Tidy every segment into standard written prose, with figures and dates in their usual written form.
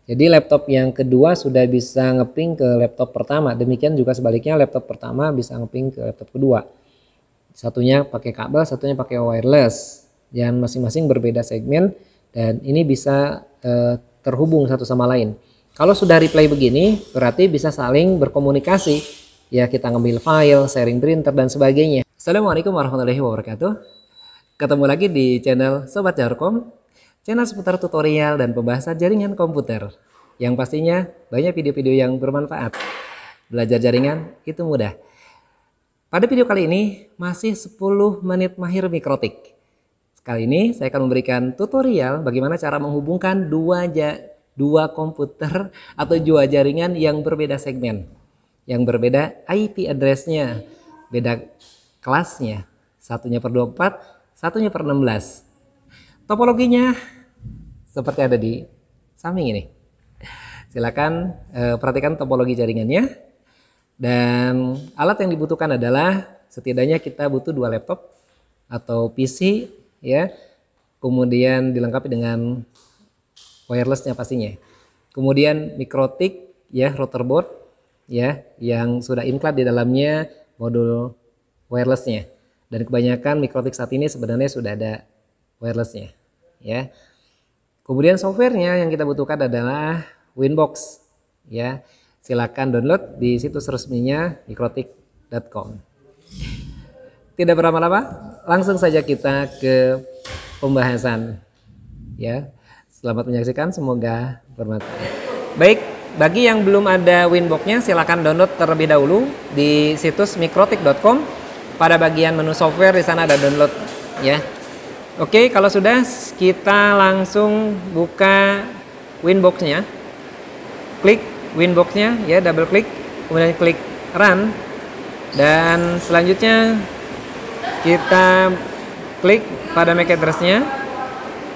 Jadi laptop yang kedua sudah bisa ngeping ke laptop pertama. Demikian juga sebaliknya laptop pertama bisa ngeping ke laptop kedua. Satunya pakai kabel, satunya pakai wireless. Dan masing-masing berbeda segmen dan ini bisa terhubung satu sama lain. Kalau sudah replay begini, berarti bisa saling berkomunikasi. Ya, kita ngambil file, sharing printer dan sebagainya. Assalamualaikum warahmatullahi wabarakatuh. Ketemu lagi di channel Sobat Jarkom, channel seputar tutorial dan pembahasan jaringan komputer. Yang pastinya banyak video-video yang bermanfaat. Belajar jaringan itu mudah. Pada video kali ini masih 10 menit mahir mikrotik. Kali ini saya akan memberikan tutorial bagaimana cara menghubungkan dua komputer atau dua jaringan yang berbeda segmen. Yang berbeda IP address-nya, beda kelasnya. Satunya per 24, satunya per 16. Topologinya seperti ada di samping ini. Silakan perhatikan topologi jaringannya. Dan alat yang dibutuhkan adalah setidaknya kita butuh 2 laptop atau PC ya. Kemudian dilengkapi dengan wirelessnya pastinya. Kemudian mikrotik ya, router board ya yang sudah include di dalamnya modul wirelessnya. Dan kebanyakan mikrotik saat ini sebenarnya sudah ada wirelessnya ya. Kemudian softwarenya yang kita butuhkan adalah Winbox ya. Silakan download di situs resminya mikrotik.com. Tidak berlama-lama, langsung saja kita ke pembahasan ya. Selamat menyaksikan, semoga bermanfaat. Baik, bagi yang belum ada Winbox-nya silakan download terlebih dahulu di situs mikrotik.com. Pada bagian menu software di sana ada download ya. Oke, kalau sudah kita langsung buka Winbox-nya. Klik Winbox-nya ya, double klik, kemudian klik run, dan selanjutnya kita klik pada MAC address-nya,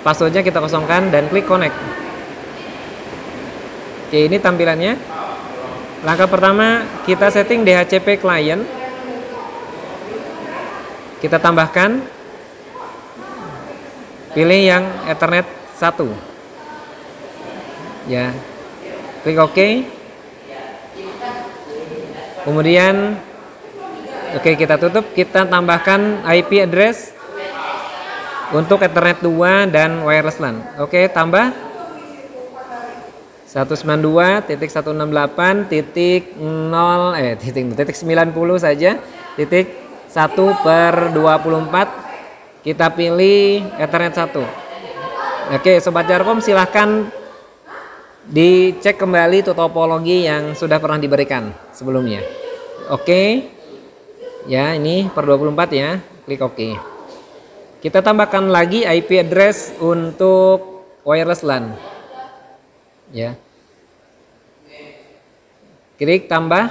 passwordnya kita kosongkan dan klik connect. Oke, ini tampilannya. Langkah pertama kita setting DHCP client, kita tambahkan, pilih yang Ethernet 1 ya. Klik OK. Kemudian oke, kita tutup, kita tambahkan IP address untuk Ethernet 2 dan wireless LAN. Oke, tambah 192.168.0 saja, titik 1/24. Kita pilih Ethernet 1. Oke, Sobat Jarkom silahkan dicek kembali topologi yang sudah pernah diberikan sebelumnya. Oke. Ya, ini per 24 ya. Klik OK. Kita tambahkan lagi IP address untuk wireless LAN. Ya. Klik tambah.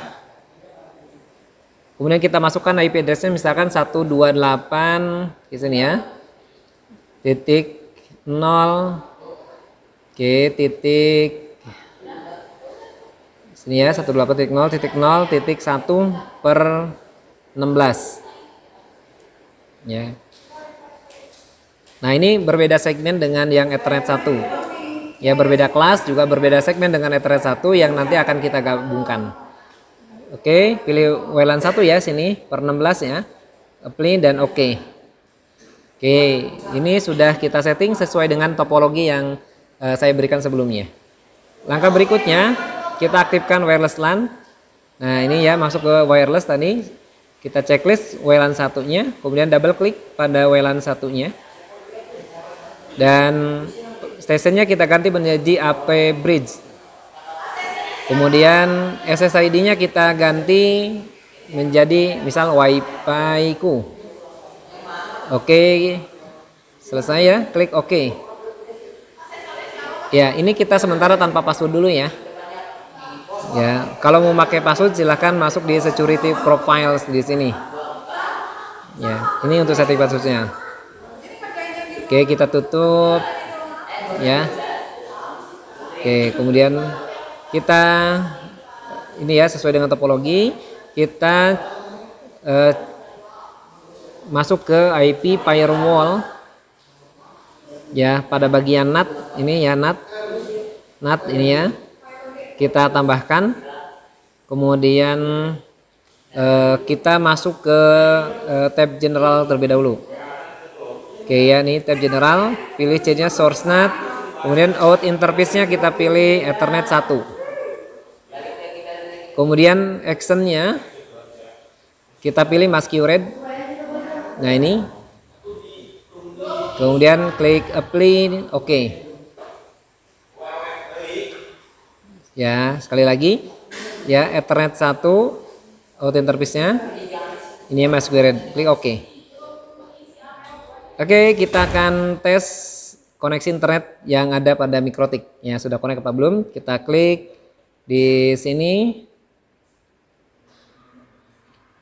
Kemudian kita masukkan IP address-nya misalkan 128 di sini ya. Titik 0. Oke, titik sini ya, 128.0.0.1/16 ya. Nah, ini berbeda segmen dengan yang Ethernet 1 ya, berbeda kelas juga berbeda segmen dengan Ethernet 1 yang nanti akan kita gabungkan. Oke, pilih WLAN 1 ya, sini per 16 ya, apply dan oke. Oke, ini sudah kita setting sesuai dengan topologi yang saya berikan sebelumnya. Langkah berikutnya kita aktifkan wireless LAN. Nah, ini ya, masuk ke wireless tadi. Kita checklist WLAN satunya, kemudian double klik pada WLAN satunya. Dan stationnya kita ganti menjadi AP bridge. Kemudian SSID-nya kita ganti menjadi misal Wi-Fi ku. Oke. Selesai ya, klik OK. Ya, ini kita sementara tanpa password dulu ya. Ya, kalau mau pakai password silahkan masuk di security profiles di sini. Ya, ini untuk setting passwordnya. Oke, kita tutup. Ya. Oke, kemudian kita ini ya, sesuai dengan topologi kita masuk ke IP firewall ya, pada bagian NAT ini ya, NAT NAT ini ya, kita tambahkan. Kemudian kita masuk ke tab general terlebih dahulu. Oke ya, nih tab general, pilih change-nya source NAT. Kemudian out interface-nya kita pilih Ethernet 1. Kemudian action-nya kita pilih masquerade. Nah ini. Kemudian klik apply, oke. Ya, sekali lagi. Ya, Ethernet 1 out interface-nya. Ini masquerade, klik oke. Oke, kita akan tes koneksi internet yang ada pada Mikrotik. Ya, sudah connect apa belum? Kita klik di sini.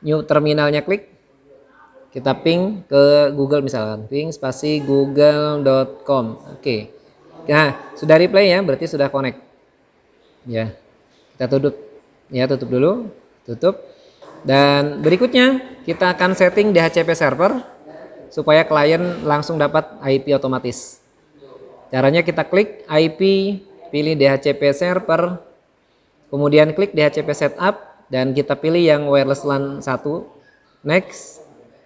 New terminalnya klik. Kita ping ke Google misalkan, ping spasi google.com. Oke. Nah, sudah replay ya, berarti sudah connect. Ya. Kita tutup. Ya, tutup dulu. Tutup. Dan berikutnya kita akan setting DHCP server supaya klien langsung dapat IP otomatis. Caranya kita klik IP, pilih DHCP server, kemudian klik DHCP setup dan kita pilih yang wireless LAN 1. Next.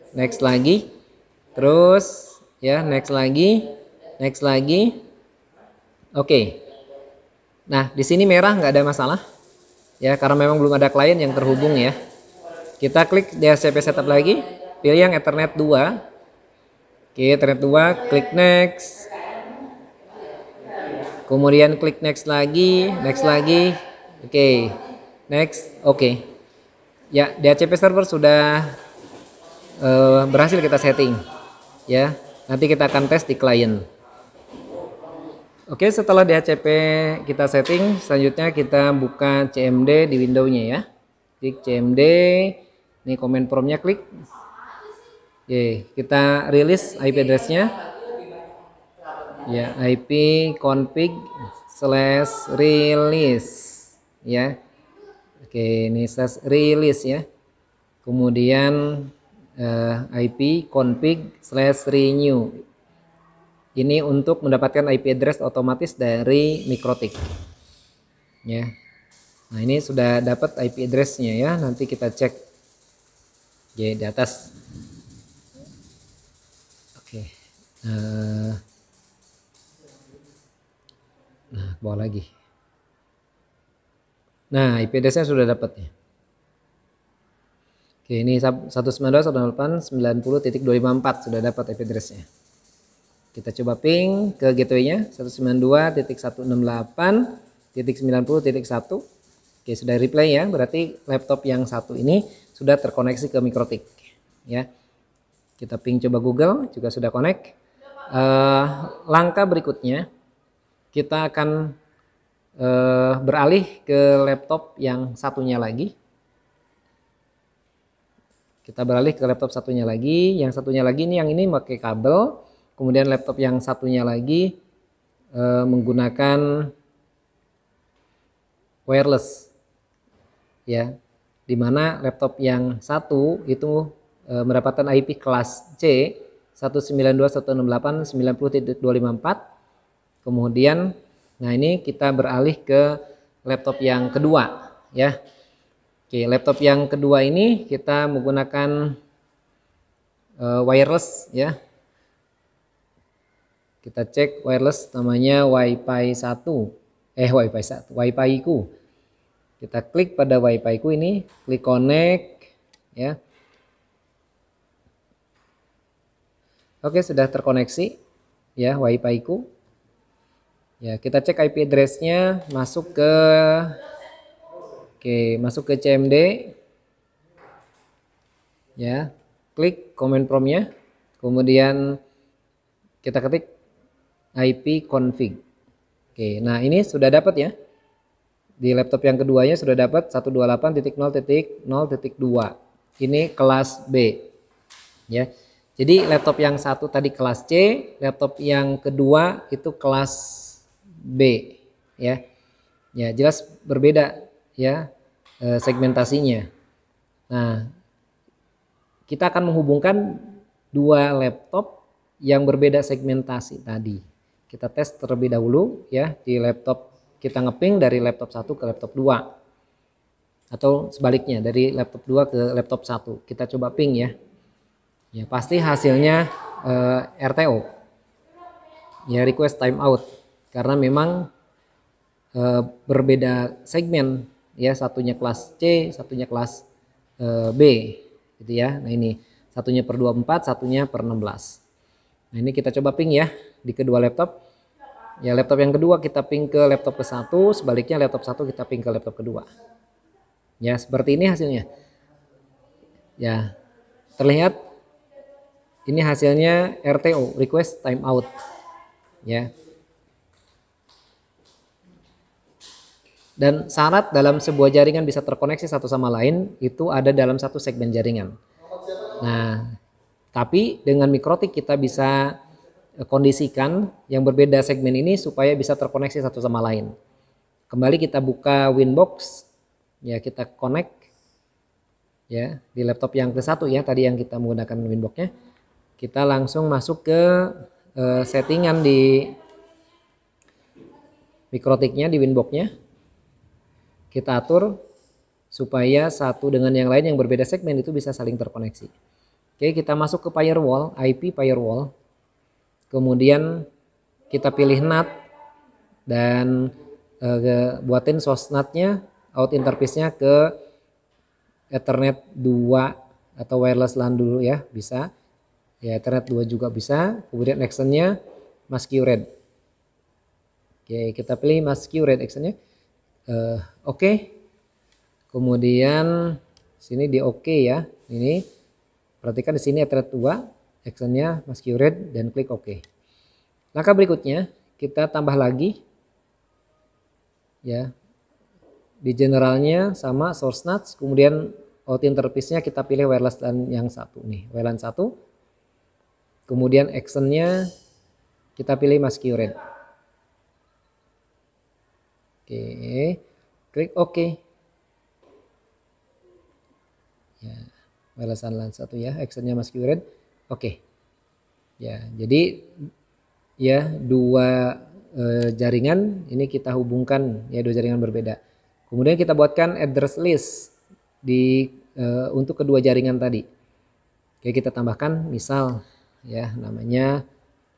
Next lagi, terus ya next lagi, next lagi. Oke. Nah di sini merah nggak ada masalah ya karena memang belum ada klien yang terhubung ya. Kita klik DHCP setup lagi, pilih yang Ethernet 2. Oke, Ethernet 2, klik next. Kemudian klik next lagi, next lagi. Oke, next. Oke. Ya DHCP server sudah berhasil kita setting ya, nanti kita akan tes di klien. Oke, setelah DHCP kita setting, selanjutnya kita buka CMD di windownya ya, klik CMD, ini command promptnya klik. Oke, kita rilis IP addressnya ya, IP config/release ya. Oke, ini /release ya, kemudian IP config/renew. Ini untuk mendapatkan IP address otomatis dari Mikrotik. Ya. Nah, ini sudah dapat IP address-nya ya. Nanti kita cek. Oke, di atas. Oke. Nah, ke bawah lagi. Nah, IP address-nya sudah dapat ya. Oke, ini 192.168.90.254 sudah dapat IP address-nya. Kita coba ping ke gateway-nya 192.168.90.1. Oke, sudah replay ya. Berarti laptop yang satu ini sudah terkoneksi ke Mikrotik ya. Kita ping coba Google juga sudah connect. Langkah berikutnya kita akan beralih ke laptop yang satunya lagi. Kita beralih ke laptop satunya lagi. Yang satunya lagi ini yang ini pakai kabel. Kemudian laptop yang satunya lagi menggunakan wireless. Ya. Dimana laptop yang satu itu mendapatkan IP kelas C 192.168.90.254. Kemudian nah ini kita beralih ke laptop yang kedua ya. Oke, laptop yang kedua ini kita menggunakan wireless ya. Kita cek wireless namanya Wi-Fi 1. Wi-Fi ku. Kita klik pada Wi-Fi ku ini, klik connect ya. Oke, sudah terkoneksi ya Wi-Fi ku. Ya, kita cek IP address-nya, masuk ke masuk ke CMD. Ya, klik command prompt-nya. Kemudian kita ketik IP config. Oke, nah ini sudah dapat ya. Di laptop yang keduanya sudah dapat 128.0.0.2. Ini kelas B. Ya. Jadi laptop yang satu tadi kelas C, laptop yang kedua itu kelas B ya. Ya, jelas berbeda ya segmentasinya. Nah, kita akan menghubungkan dua laptop yang berbeda segmentasi tadi. Kita tes terlebih dahulu ya di laptop kita ngeping dari laptop 1 ke laptop 2. Atau sebaliknya dari laptop 2 ke laptop 1. Kita coba ping ya. Ya pasti hasilnya RTO. Ya request timeout. Karena memang berbeda segmen ya, satunya kelas C, satunya kelas B gitu ya. Nah ini satunya per 24, satunya per 16. Nah ini kita coba ping ya di kedua laptop. Ya laptop yang kedua kita ping ke laptop ke satu, sebaliknya laptop satu kita ping ke laptop kedua. Ya seperti ini hasilnya. Ya terlihat ini hasilnya RTO, request timeout ya. Dan syarat dalam sebuah jaringan bisa terkoneksi satu sama lain itu ada dalam satu segmen jaringan. Nah, tapi dengan mikrotik kita bisa kondisikan yang berbeda segmen ini supaya bisa terkoneksi satu sama lain. Kembali kita buka Winbox, ya kita connect ya di laptop yang ke satu ya, tadi yang kita menggunakan Winboxnya. Kita langsung masuk ke settingan di mikrotiknya di Winboxnya. Kita atur supaya satu dengan yang lain yang berbeda segmen itu bisa saling terkoneksi. Oke, kita masuk ke firewall, IP firewall. Kemudian kita pilih NAT dan buatin source NAT-nya, out interface-nya ke Ethernet 2 atau wireless LAN dulu ya, bisa. Ya, Ethernet 2 juga bisa. Kemudian action-nya masquerade. Oke, kita pilih masquerade action-nya. Oke. Kemudian sini di oke ya. Ini perhatikan di sini Ethernet 2, actionnya masquerade dan klik oke. Langkah berikutnya kita tambah lagi ya. Di generalnya sama source NAT, kemudian out interface-nya kita pilih wireless LAN yang satu nih, WLAN 1. Kemudian actionnya kita pilih masquerade. Oke, klik oke. Ya, wireless LAN 1 ya, actionnya masquerade. Oke. Ya, jadi ya dua jaringan ini kita hubungkan ya, dua jaringan berbeda. Kemudian kita buatkan address list di untuk kedua jaringan tadi. Oke, kita tambahkan misal ya namanya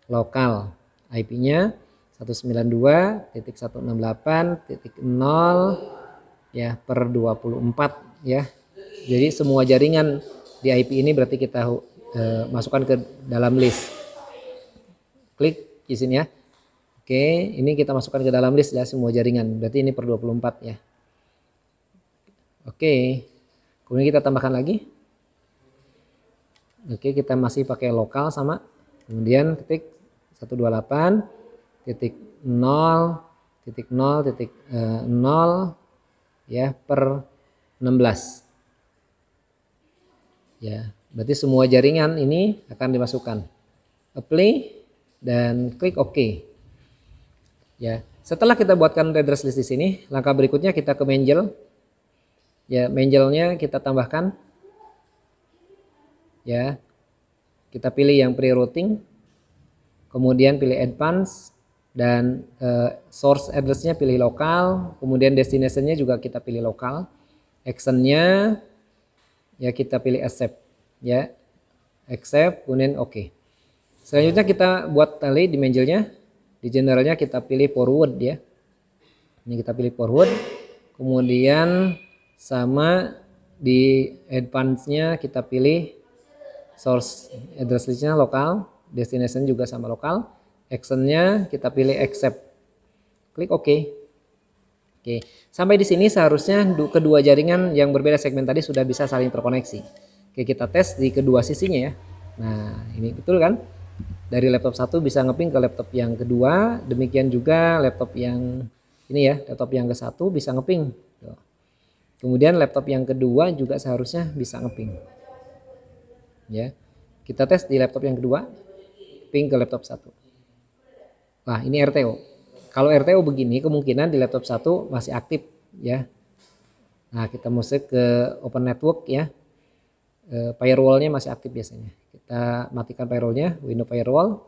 lokal, IP-nya 192.168.0 ya per 24 ya. Jadi semua jaringan di IP ini berarti kita masukkan ke dalam list. Klik di sini ya. Oke, ini kita masukkan ke dalam list ya semua jaringan. Berarti ini per 24 ya. Oke. Kemudian kita tambahkan lagi. Oke, kita masih pakai lokal sama. Kemudian ketik 128.0.0.0 ya per 16. Ya, berarti semua jaringan ini akan dimasukkan. Apply dan klik OK. Ya, setelah kita buatkan address list di sini, langkah berikutnya kita ke Mangle. Ya, Mangle-nya kita tambahkan. Ya, kita pilih yang pre-routing, kemudian pilih advance dan source address-nya pilih lokal, kemudian destination-nya juga kita pilih lokal. Action-nya ya kita pilih accept ya, accept kemudian oke. Selanjutnya kita buat tali di Mangle-nya, di generalnya kita pilih forward ya, ini kita pilih forward, kemudian sama di advance-nya kita pilih source address list-nya lokal, destination juga sama lokal, action-nya kita pilih accept, klik oke. Oke, sampai di sini seharusnya kedua jaringan yang berbeda segmen tadi sudah bisa saling terkoneksi. Oke, kita tes di kedua sisinya ya. Nah, ini betul kan? Dari laptop satu bisa ngeping ke laptop yang kedua, demikian juga laptop yang ini ya, laptop yang ke satu bisa ngeping. Kemudian laptop yang kedua juga seharusnya bisa ngeping. Ya, kita tes di laptop yang kedua, ping ke laptop satu. Wah, ini RTO. Kalau RTO begini kemungkinan di laptop satu masih aktif ya. Nah, kita masuk ke open network ya. Firewall-nya masih aktif biasanya. Kita matikan firewall-nya, window firewall.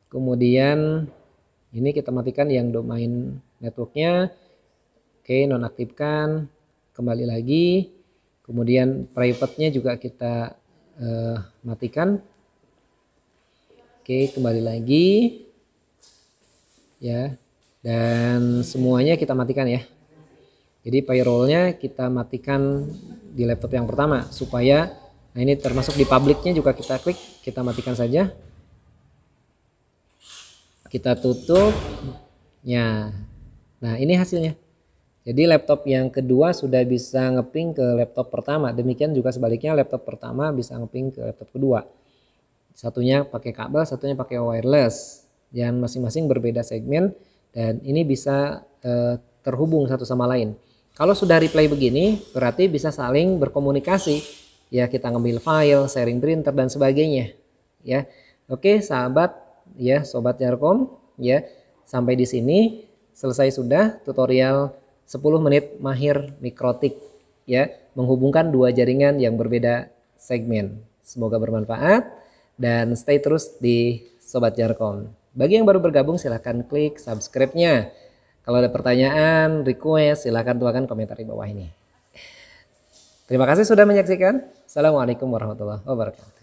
Kemudian Ini kita matikan yang domain networknya. Oke, nonaktifkan, kembali lagi. Kemudian private-nya juga kita matikan. Oke, kembali lagi ya, dan semuanya kita matikan ya. Jadi firewall-nya kita matikan di laptop yang pertama supaya, nah ini termasuk di public-nya juga kita klik, kita matikan saja. Kita tutup ya. Nah ini hasilnya. Jadi laptop yang kedua sudah bisa ngeping ke laptop pertama. Demikian juga sebaliknya, laptop pertama bisa ngeping ke laptop kedua. Satunya pakai kabel, satunya pakai wireless. Dan masing-masing berbeda segmen, dan ini bisa terhubung satu sama lain. Kalau sudah replay begini, berarti bisa saling berkomunikasi. Ya, kita ngambil file, sharing printer dan sebagainya. Ya, oke sahabat, ya sobat Jarkom, ya sampai di sini selesai sudah tutorial 10 menit mahir mikrotik. Ya, menghubungkan dua jaringan yang berbeda segmen. Semoga bermanfaat dan stay terus di Sobat Jarkom. Bagi yang baru bergabung silahkan klik subscribe-nya. Kalau ada pertanyaan, request, silahkan tuangkan komentar di bawah ini. Terima kasih sudah menyaksikan. Assalamualaikum warahmatullahi wabarakatuh.